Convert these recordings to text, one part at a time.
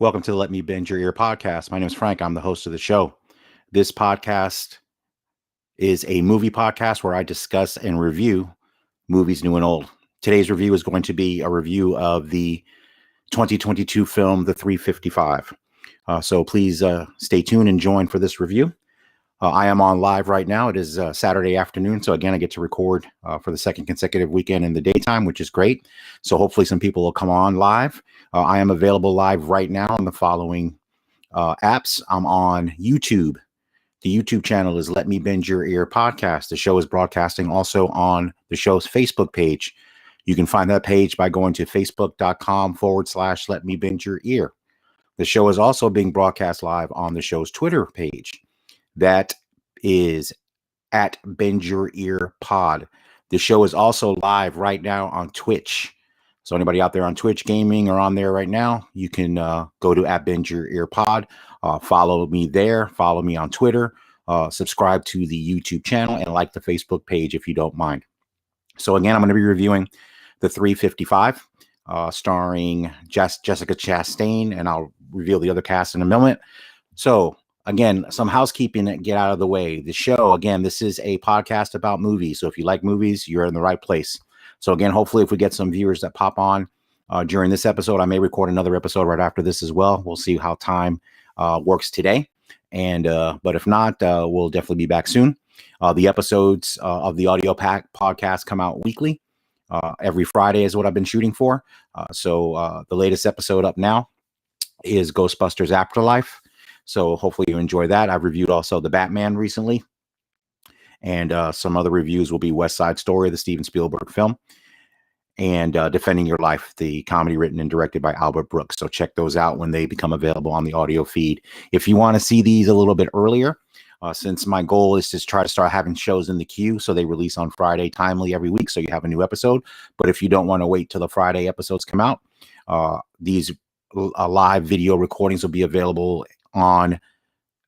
Welcome to the Let Me Bend Your Ear podcast. My name is Frank. I'm the host of the show. This podcast is a movie podcast where I discuss and review movies new and old. Today's review is going to be a review of the 2022 film, The 355. So please stay tuned and join for this review. I am on live right now. It is Saturday afternoon. So again, I get to record for the second consecutive weekend in the daytime, which is great. So hopefully some people will come on live. I am available live right now on the following apps. I'm on YouTube. The YouTube channel is Let Me Bend Your Ear podcast. The show is broadcasting also on the show's Facebook page. You can find that page by going to facebook.com/Let Me Bend Your Ear. The show is also being broadcast live on the show's Twitter page. That is at Bend Your Ear Pod. The show is also live right now on Twitch. So anybody out there on Twitch gaming or on there right now, you can go to at Bend Your Ear Pod. Follow me there. Follow me on Twitter. Subscribe to the YouTube channel and like the Facebook page if you don't mind. So again, I'm going to be reviewing The 355, starring Jessica Chastain, and I'll reveal the other cast in a moment. So again, some housekeeping to get out of the way. The show, again, this is a podcast about movies. So if you like movies, you're in the right place. So again, hopefully if we get some viewers that pop on during this episode, I may record another episode right after this as well. We'll see how time works today. And but if not, we'll definitely be back soon. The episodes of the audio pack podcast come out weekly. Every Friday is what I've been shooting for. So the latest episode up now is Ghostbusters Afterlife. So hopefully you enjoy that. I've reviewed also The Batman recently. And some other reviews will be West Side Story, the Steven Spielberg film, and Defending Your Life, the comedy written and directed by Albert Brooks. So check those out when they become available on the audio feed. If you want to see these a little bit earlier, since my goal is to try to start having shows in the queue so they release on Friday timely every week so you have a new episode. But if you don't want to wait till the Friday episodes come out, these live video recordings will be available on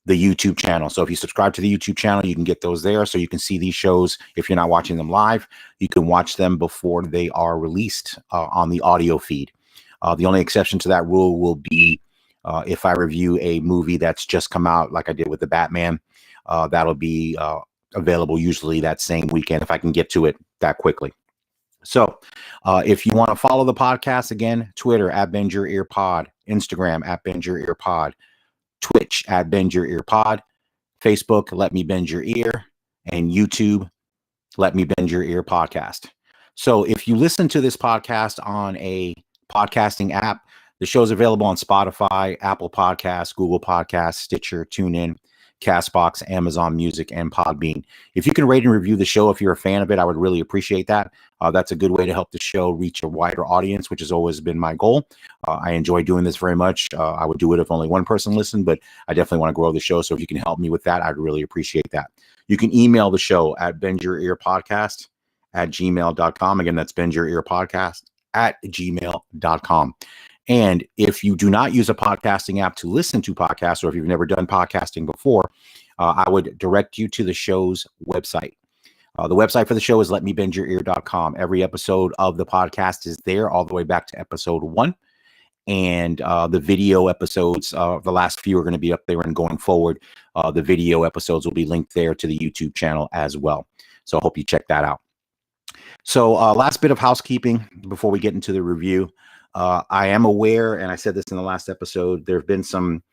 the YouTube channel. So if you subscribe to the YouTube channel, you can get those there. So you can see these shows. If you're not watching them live, you can watch them before they are released on the audio feed. The only exception to that rule will be if I review a movie that's just come out, like I did with The Batman, that'll be available usually that same weekend if I can get to it that quickly. So if you want to follow the podcast, again, Twitter at Bend Your Ear Pod, Instagram at Bend Your Ear Pod, Twitch at Bend Your Ear Pod, Facebook, Let Me Bend Your Ear, and YouTube, Let Me Bend Your Ear podcast. So if you listen to this podcast on a podcasting app, the show's available on Spotify, Apple Podcasts, Google Podcasts, Stitcher, TuneIn, Castbox, Amazon Music, and Podbean. If you can rate and review the show, if you're a fan of it, I would really appreciate that. That's a good way to help the show reach a wider audience, which has always been my goal. I enjoy doing this very much. I would do it if only one person listened, but I definitely want to grow the show. So if you can help me with that, I'd really appreciate that. You can email the show at bendyourearpodcast@gmail.com. Again, that's bendyourearpodcast@gmail.com. And if you do not use a podcasting app to listen to podcasts, or if you've never done podcasting before, I would direct you to the show's website. The website for the show is letmebendyyourear.com. Every episode of the podcast is there all the way back to episode 1. And the video episodes, the last few are going to be up there, and going forward, the video episodes will be linked there to the YouTube channel as well. So I hope you check that out. So last bit of housekeeping before we get into the review. I am aware, and I said this in the last episode, there have been some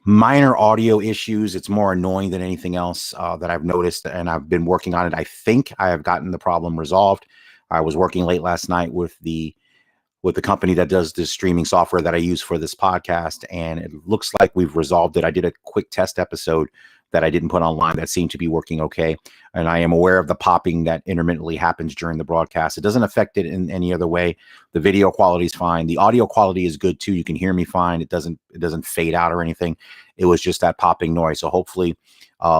minor audio issues. It's more annoying than anything else that I've noticed, and I've been working on it. I think I have gotten the problem resolved. I was working late last night with the company that does the streaming software that I use for this podcast, and it looks like we've resolved it. I did a quick test episode that I didn't put online that seemed to be working okay. And I am aware of the popping that intermittently happens during the broadcast. It doesn't affect it in any other way. The video quality is fine. The audio quality is good too. You can hear me fine. It doesn't fade out or anything. It was just that popping noise. So hopefully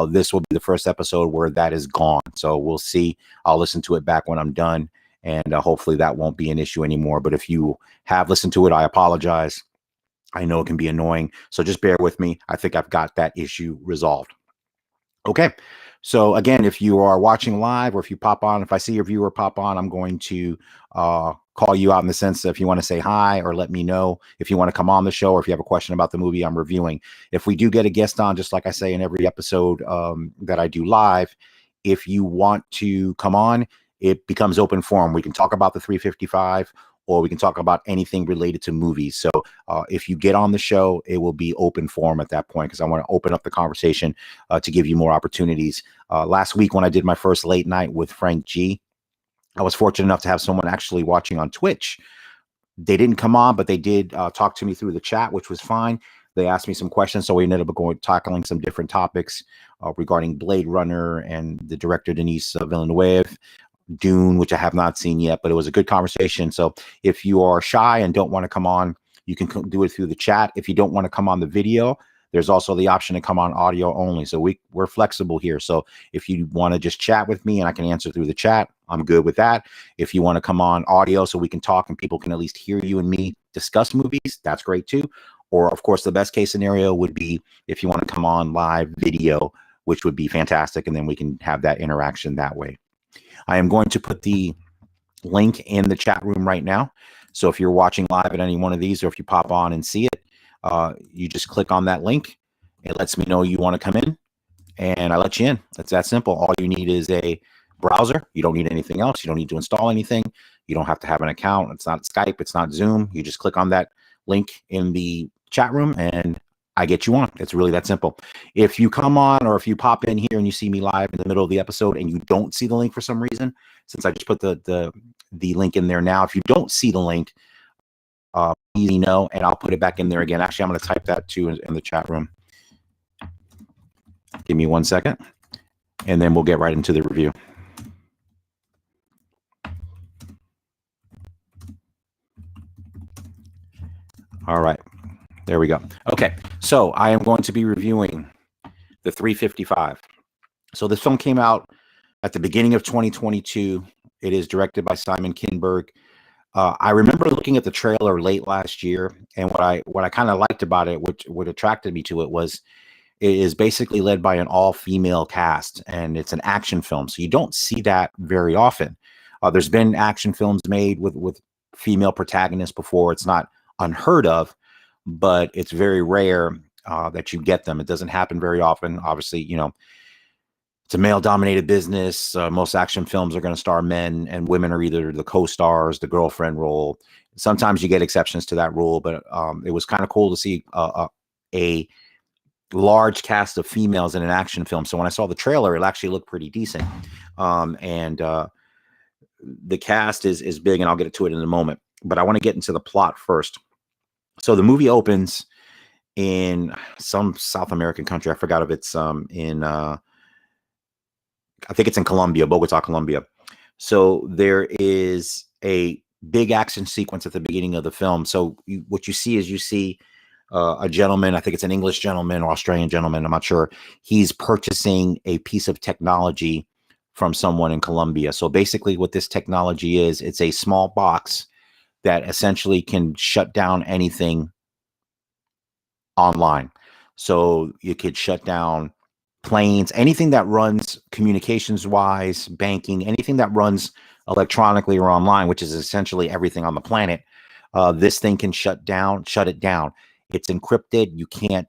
this will be the first episode where that is gone. So we'll see. I'll listen to it back when I'm done, and hopefully that won't be an issue anymore. But if you have listened to it, I apologize. I know it can be annoying. So just bear with me. I think I've got that issue resolved. Okay, So again, if you are watching live or if you pop on, if I see your viewer pop on, I'm going to call you out in the sense that if you want to say hi or let me know if you want to come on the show or if you have a question about the movie I'm reviewing. If we do get a guest on, just like I say in every episode that I do live, if you want to come on, it becomes open forum. We can talk about the 355 or we can talk about anything related to movies. So if you get on the show, it will be open forum at that point because I want to open up the conversation to give you more opportunities. Last week when I did my first late night with Frank G, I was fortunate enough to have someone actually watching on Twitch. They didn't come on, but they did talk to me through the chat, which was fine. They asked me some questions, so we ended up tackling some different topics regarding Blade Runner and the director Denis Villeneuve, Dune, which I have not seen yet, but it was a good conversation. So if you are shy and don't want to come on, you can do it through the chat. If you don't want to come on the video, there's also the option to come on audio only. So we're flexible here. So if you want to just chat with me and I can answer through the chat, I'm good with that. If you want to come on audio so we can talk and people can at least hear you and me discuss movies, that's great too. Or of course, the best case scenario would be if you want to come on live video, which would be fantastic. And then we can have that interaction that way. I am going to put the link in the chat room right now. So if you're watching live at any one of these, or if you pop on and see it, you just click on that link. It lets me know you want to come in and I let you in. It's that simple. All you need is a browser. You don't need anything else. You don't need to install anything. You don't have to have an account. It's not Skype. It's not Zoom. You just click on that link in the chat room and I get you on. It's really that simple. If you come on or if you pop in here and you see me live in the middle of the episode and you don't see the link for some reason, since I just put the link in there now, if you don't see the link, please know, and I'll put it back in there again. Actually, I'm going to type that too in the chat room. Give me 1 second, and then we'll get right into the review. All right. There we go. Okay, so I am going to be reviewing the 355. So this film came out at the beginning of 2022. It is directed by Simon Kinberg. I remember looking at the trailer late last year, and what I kind of liked about it, which what attracted me to it, was it is basically led by an all-female cast, and it's an action film. So you don't see that very often. There's been action films made with female protagonists before. It's not unheard of, but it's very rare that you get them. It doesn't happen very often. Obviously, you know, it's a male-dominated business. Most action films are going to star men, and women are either the co-stars, the girlfriend role. Sometimes you get exceptions to that rule, but it was kind of cool to see a large cast of females in an action film. So when I saw the trailer, it actually looked pretty decent. And the cast is big, and I'll get to it in a moment. But I want to get into the plot first. So the movie opens in some South American country. I forgot if it's I think it's in Colombia, Bogota, Colombia. So there is a big action sequence at the beginning of the film. So what you see is a gentleman, I think it's an English gentleman or Australian gentleman, I'm not sure. He's purchasing a piece of technology from someone in Colombia. So basically what this technology is, it's a small box that essentially can shut down anything online. So you could shut down planes, anything that runs communications wise, banking, anything that runs electronically or online, which is essentially everything on the planet. This thing can shut it down. It's encrypted. You can't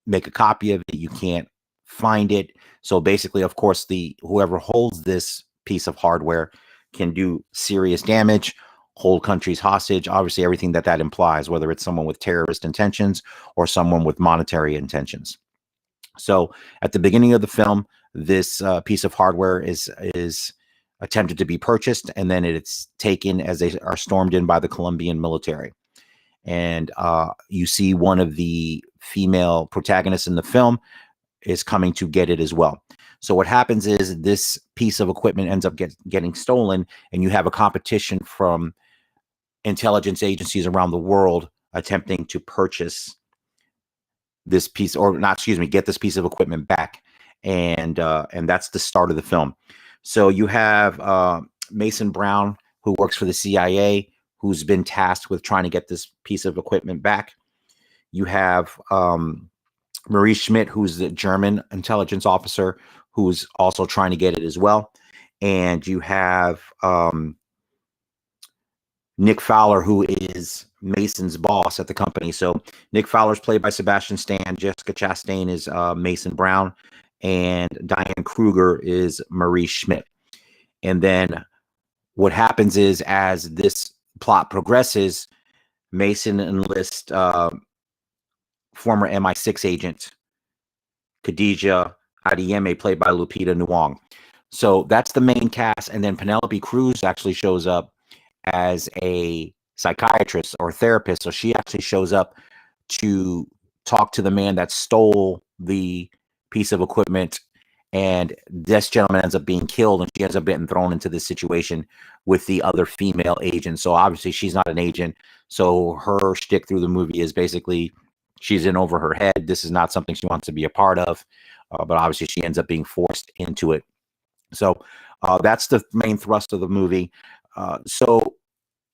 make a copy of it. You can't find it. So basically, of course, whoever holds this piece of hardware can do serious damage, hold countries hostage, obviously everything that implies, whether it's someone with terrorist intentions or someone with monetary intentions. So at the beginning of the film, this piece of hardware is attempted to be purchased, and then it's taken as they are stormed in by the Colombian military. And you see one of the female protagonists in the film is coming to get it as well. So what happens is this piece of equipment ends up getting stolen, and you have a competition from intelligence agencies around the world attempting to purchase this piece, or not, excuse me, get this piece of equipment back. And that's the start of the film. So you have Mason Brown, who works for the CIA, who's been tasked with trying to get this piece of equipment back. You have Marie Schmidt, who's the German intelligence officer who's also trying to get it as well. And you have Nick Fowler, who is Mason's boss at the company. So Nick Fowler's played by Sebastian Stan. Jessica Chastain is Mason Brown. And Diane Kruger is Marie Schmidt. And then what happens is, as this plot progresses, Mason enlists former MI6 agent Khadija Adeyemi, played by Lupita Nyong'o. So that's the main cast. And then Penelope Cruz actually shows up as a psychiatrist or therapist. So she actually shows up to talk to the man that stole the piece of equipment. And this gentleman ends up being killed, and she ends up getting thrown into this situation with the other female agent. So obviously she's not an agent. So her shtick through the movie is basically she's in over her head. This is not something she wants to be a part of. But obviously she ends up being forced into it. So that's the main thrust of the movie. So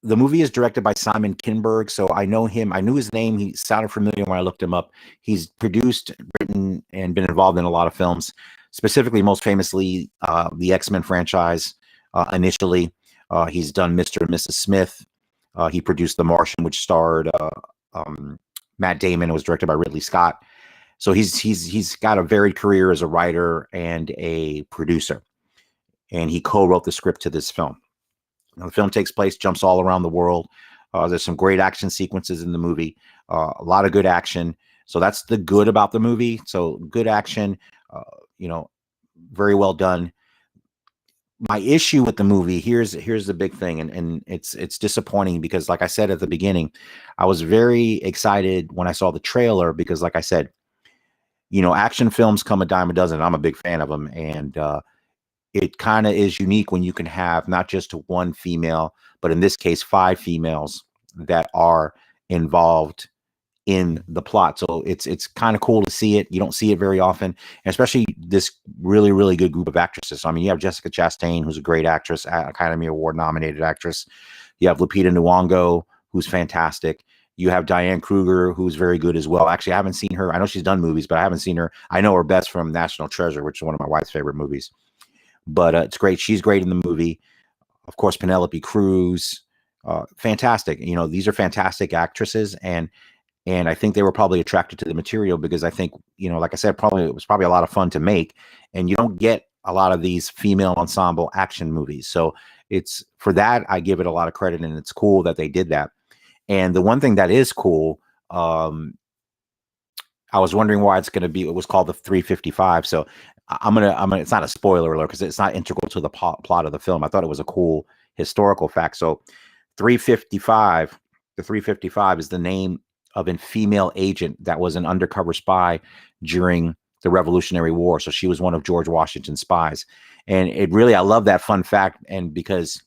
the movie is directed by Simon Kinberg. So I know him. I knew his name. He sounded familiar when I looked him up. He's produced, written, and been involved in a lot of films, specifically, most famously, the X-Men franchise initially. He's done Mr. and Mrs. Smith. He produced The Martian, which starred Matt Damon. It was directed by Ridley Scott. So he's got a varied career as a writer and a producer. And he co-wrote the script to this film. Now, the film takes place, jumps all around the world. There's some great action sequences in the movie, a lot of good action. So that's the good about the movie. So good action, very well done. My issue with the movie, here's the big thing, and it's disappointing because, like I said at the beginning, I was very excited when I saw the trailer because, like I said, action films come a dime a dozen. I'm a big fan of them, and it kind of is unique when you can have not just one female, but in this case, 5 females that are involved in the plot. So it's kind of cool to see it. You don't see it very often, and especially this really, really good group of actresses. So, I mean, you have Jessica Chastain, who's a great actress, Academy Award nominated actress. You have Lupita Nyong'o, who's fantastic. You have Diane Kruger, who's very good as well. Actually, I haven't seen her. I know she's done movies, but I haven't seen her. I know her best from National Treasure, which is one of my wife's favorite movies. But it's great. She's great in the movie. Of course, Penelope Cruz, fantastic. These are fantastic actresses, and I think they were probably attracted to the material because I think, like I said, it was probably a lot of fun to make, and you don't get a lot of these female ensemble action movies. So it's for that, I give it a lot of credit, and it's cool that they did that. And the one thing that is cool, I was wondering why it was called the 355. So I'm gonna, it's not a spoiler alert because it's not integral to the plot of the film. I thought it was a cool historical fact. So 355, the 355 is the name of a female agent that was an undercover spy during the Revolutionary War. So she was one of George Washington's spies. And I love that fun fact. And because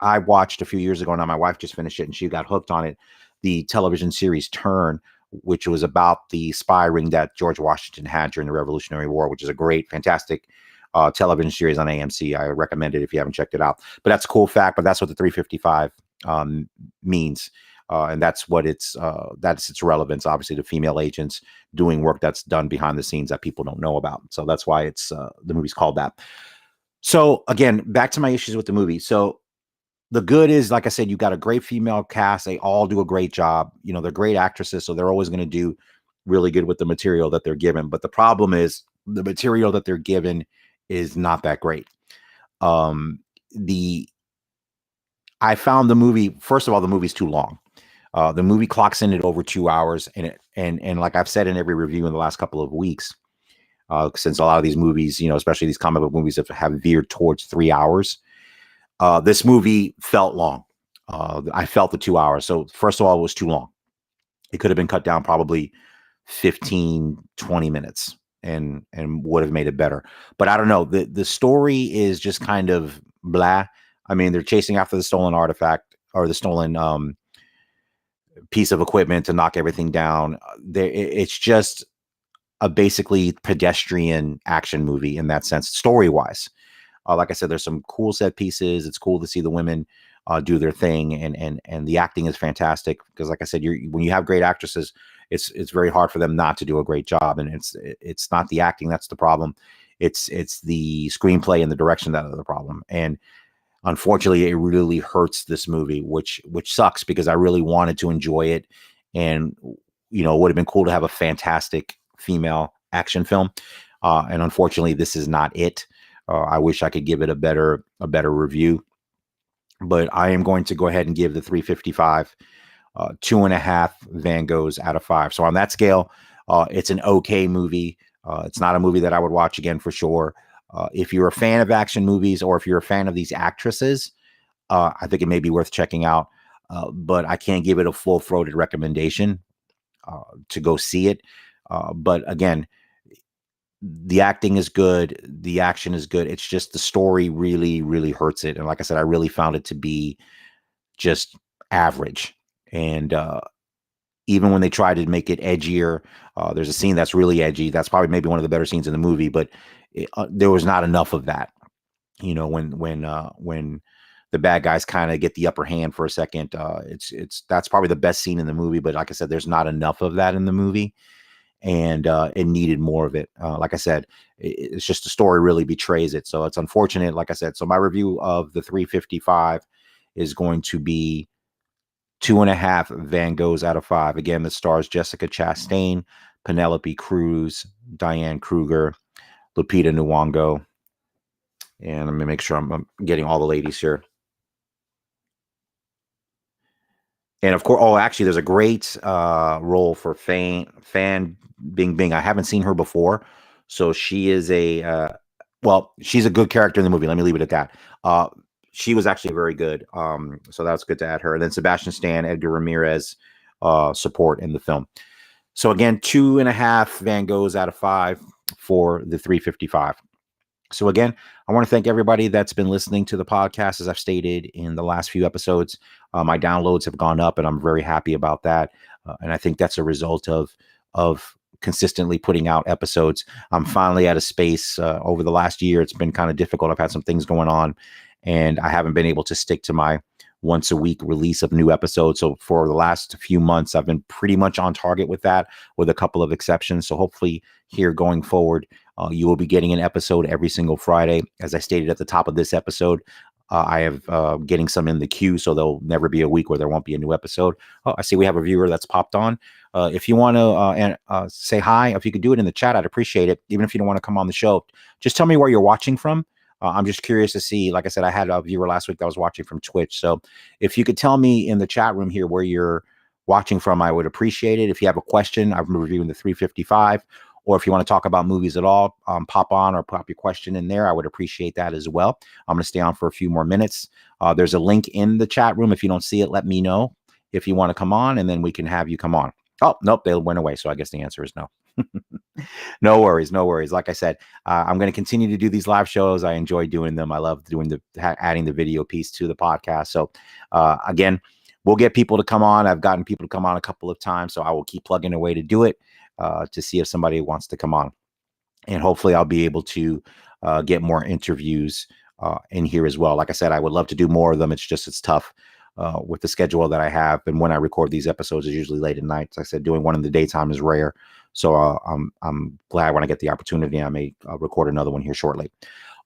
I watched a few years ago, now my wife just finished it and she got hooked on it, the television series Turn, which was about the spy ring that George Washington had during the Revolutionary War, which is a great, fantastic television series on AMC. I recommend it if you haven't checked it out. But that's a cool fact, but that's what the 355 means. And that's what that's its relevance, obviously, to female agents doing work that's done behind the scenes that people don't know about. So that's why the movie's called that. So again, back to my issues with the movie. So the good is, like I said, you got a great female cast. They all do a great job. They're great actresses, so they're always going to do really good with the material that they're given. But the problem is the material that they're given is not that great. I found the movie, first of all, the movie's too long. The movie clocks in at over 2 hours, and like I've said in every review in the last couple of weeks, since a lot of these movies, especially these comic book movies, have veered towards 3 hours. This movie felt long. I felt the 2 hours. So first of all, it was too long. It could have been cut down probably 15, 20 minutes and would have made it better. But I don't know. The story is just kind of blah. I mean, they're chasing after the stolen artifact or the stolen piece of equipment to knock everything down. It's just a basically pedestrian action movie in that sense, story-wise. Like I said, there's some cool set pieces. It's cool to see the women do their thing, and the acting is fantastic because, like I said, when you have great actresses, it's very hard for them not to do a great job, and it's not the acting that's the problem. It's the screenplay and the direction that are the problem. And unfortunately, it really hurts this movie, which sucks because I really wanted to enjoy it, and it would have been cool to have a fantastic female action film. And unfortunately, this is not it. I wish I could give it a better review, but I am going to go ahead and give the 355 2.5 Van Goghs out of 5. So on that scale, it's an okay movie. It's not a movie that I would watch again for sure. If you're a fan of action movies, or if you're a fan of these actresses, I think it may be worth checking out. But I can't give it a full-throated recommendation to go see it. But again, the acting is good. The action is good. It's just the story really, really hurts it. And like I said, I really found it to be just average. And even when they try to make it edgier, there's a scene that's really edgy. That's probably maybe one of the better scenes in the movie, but there was not enough of that. When the bad guys kind of get the upper hand for a second, that's probably the best scene in the movie. But like I said, there's not enough of that in the movie, and it needed more of it. Like I said, it's just the story really betrays it. So it's unfortunate. Like I said, so my review of the 355 is going to be 2.5 Van Goghs out of 5. Again, that stars Jessica Chastain, Penelope Cruz, Diane Kruger, Lupita Nyong'o, and let me make sure I'm getting all the ladies here. And of course, actually, there's a great role for Fan Bingbing. I haven't seen her before, so she is she's a good character in the movie. Let me leave it at that. She was actually very good. So that's good to add her. And then Sebastian Stan, Edgar Ramirez support in the film. So again, 2.5 Van Goghs out of 5 for the 355. So again, I want to thank everybody that's been listening to the podcast. As I've stated in the last few episodes, my downloads have gone up, and I'm very happy about that. And I think that's a result of consistently putting out episodes. I'm finally at a space over the last year. It's been kind of difficult. I've had some things going on, and I haven't been able to stick to my once a week release of new episodes. So for the last few months, I've been pretty much on target with that, with a couple of exceptions. So hopefully here going forward, you will be getting an episode every single Friday. As I stated at the top of this episode, I have getting some in the queue, so there'll never be a week where there won't be a new episode. Oh, I see we have a viewer that's popped on. If you want to say hi, if you could do it in the chat, I'd appreciate it. Even if you don't want to come on the show, just tell me where you're watching from. I'm just curious to see. Like I said, I had a viewer last week that was watching from Twitch. So if you could tell me in the chat room here where you're watching from, I would appreciate it. If you have a question, I'm reviewing the 355. Or if you want to talk about movies at all, pop on or pop your question in there. I would appreciate that as well. I'm going to stay on for a few more minutes. There's a link in the chat room. If you don't see it, let me know if you want to come on, and then we can have you come on. Oh, nope, they went away. So I guess the answer is no. No worries. Like I said, I'm going to continue to do these live shows. I enjoy doing them. I love doing adding the video piece to the podcast. So again, we'll get people to come on. I've gotten people to come on a couple of times, so I will keep plugging away to do it. To see if somebody wants to come on, and hopefully I'll be able to get more interviews in here as well. Like I said, I would love to do more of them. It's tough with the schedule that I have, and when I record these episodes is usually late at night. Like I said, doing one in the daytime is rare, so I'm glad when I get the opportunity. I may record another one here shortly.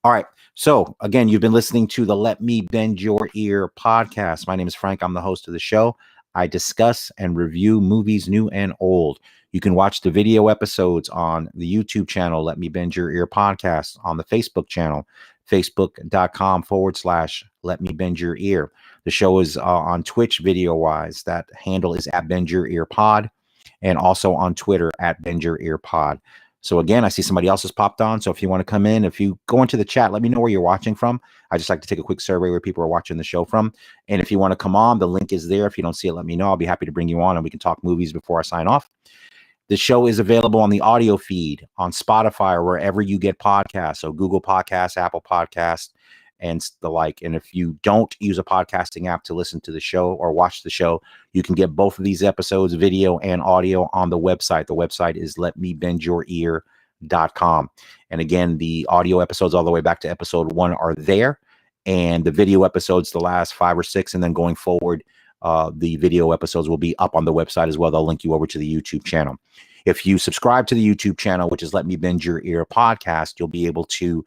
All right. So again, you've been listening to the Let Me Bend Your Ear podcast. My name is Frank. I'm the host of the show. I discuss and review movies new and old. You can watch the video episodes on the YouTube channel, Let Me Bend Your Ear podcast, on the Facebook channel, facebook.com/Let Me Bend Your Ear. The show is on Twitch video wise. That handle is at Bend Your Ear Pod, and also on Twitter at Bend Your Ear Pod. So again, I see somebody else has popped on. So if you want to come in, if you go into the chat, let me know where you're watching from. I just like to take a quick survey where people are watching the show from. And if you want to come on, the link is there. If you don't see it, let me know. I'll be happy to bring you on and we can talk movies before I sign off. The show is available on the audio feed on Spotify or wherever you get podcasts. So Google Podcasts, Apple Podcasts, and the like. And if you don't use a podcasting app to listen to the show or watch the show, you can get both of these episodes, video and audio, on the website. The website is letmebendyourear.com. And again, the audio episodes all the way back to episode 1 are there. And the video episodes, the last 5 or 6, and then going forward, the video episodes will be up on the website as well. They'll link you over to the YouTube channel. If you subscribe to the YouTube channel, which is Let Me Bend Your Ear podcast, you'll be able to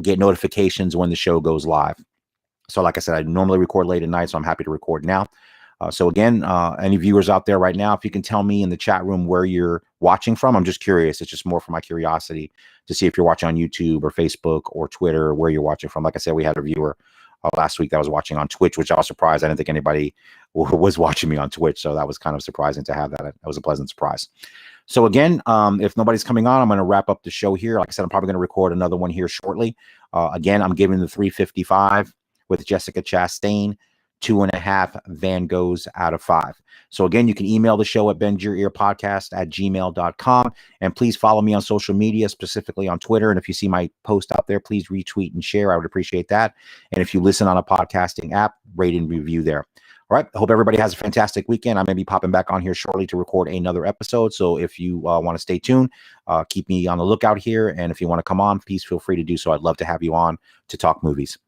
get notifications when the show goes live. So like I said, I normally record late at night, so I'm happy to record now. So again, any viewers out there right now, if you can tell me in the chat room where you're watching from, I'm just curious. It's just more for my curiosity to see if you're watching on YouTube or Facebook or Twitter, or where you're watching from. Like I said, we had a viewer last week that was watching on Twitch, which I was surprised. I didn't think anybody was watching me on Twitch. So that was kind of surprising to have that. That was a pleasant surprise. So again, if nobody's coming on, I'm going to wrap up the show here. Like I said, I'm probably going to record another one here shortly. Again, I'm giving the 355 with Jessica Chastain 2.5 Van Goghs out of 5. So again, you can email the show at bendyourearpodcast@gmail.com. And please follow me on social media, specifically on Twitter. And if you see my post out there, please retweet and share. I would appreciate that. And if you listen on a podcasting app, rate and review there. All right. I hope everybody has a fantastic weekend. I'm going to be popping back on here shortly to record another episode. So if you want to stay tuned, keep me on the lookout here. And if you want to come on, please feel free to do so. I'd love to have you on to talk movies.